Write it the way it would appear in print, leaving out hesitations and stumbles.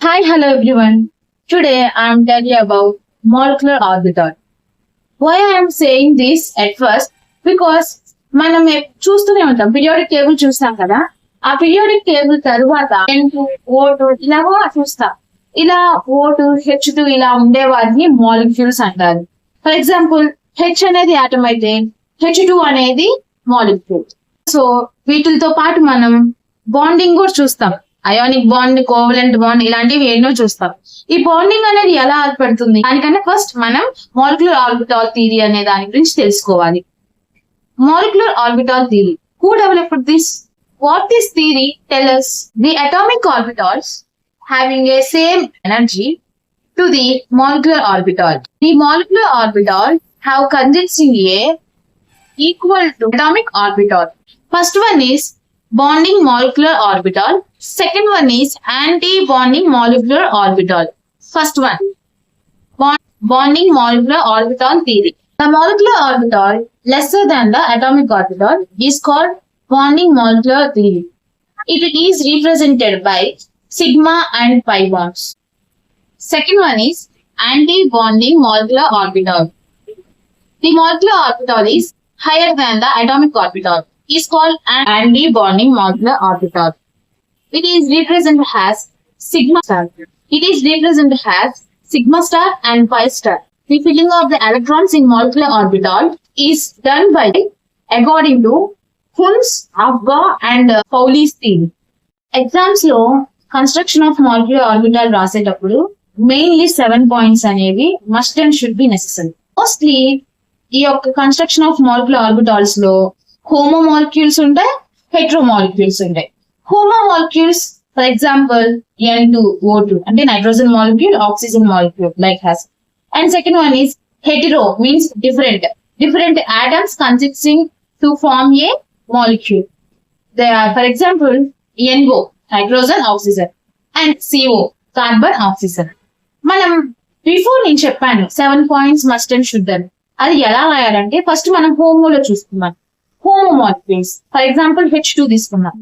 Hi, hello everyone. Today I am telling you about molecular orbital. Why I am saying this at first? Because మనం చూస్తూనే ఉంటాం periodic table చూస్తాం కదా, ఆ periodic table తరువాత N2 O2 ఇలాగో చూస్తాం. ఇలా O2 H2 ఇలా ఉండే వాటిని మాలిక్యూల్స్ అంటారు. ఫర్ ఎగ్జాంపుల్ H అనేది ఆటం అయితే H2 అనేది మాలిక్యూల్. సో వీటితో పాటు మనం బాండింగ్ కూడా చూస్తాం. అయానిక్ బాండ్, కోవలెంట్ బాండ్ ఇలాంటివి ఎన్నో చూస్తాం. ఈ బాండింగ్ అనేది ఎలా ఏర్పడుతుంది దానికన్నా ఫస్ట్ మనం మాలిక్యులర్ ఆర్బిటాల్ థియరీ అనే దాని గురించి తెలుసుకోవాలి. Molecular orbital theory. Who developed this? What this theory tell us? The atomic orbitals having a same energy to the molecular orbital. The molecular orbital have consisting a equal to atomic orbital. First one is bonding molecular orbital. Second one is anti-bonding molecular orbital. First one, bonding molecular orbital theory. The molecular orbital lesser than the atomic orbital is called bonding molecular theory. It is represented by sigma and pi bonds. Second one is anti-bonding molecular orbital. The molecular orbital is higher than the atomic orbital. Is called an anti-bonding molecular orbital. It is represented as sigma star. It is represented as sigma star and pi star. The filling of the electrons in molecular orbital is done by according to Kunz, Abba and Pauli's theory. Exams లో construction of molecular orbital రాసేటప్పుడు mainly 7 points అనేవి must and should be necessary. Mostly ఈ యొక్క construction of molecular orbitals లో homo molecules ఉంటాయి, Hetero molecules ఉంటాయి. Homo molecules for example N2 O2 అంటే nitrogen molecule, oxygen molecule like has. And second one is hetero means different atoms consisting to form a molecule. They are for example NO nitrogen oxygen and CO carbon oxygen. మనం before నేను చెప్పాను 7 points must and should అని. అది ఎలా రాయాలంటే first మనం హోమోలో చూసుకున్నాం. Homo molecules for example H2 తీసుకున్నాం.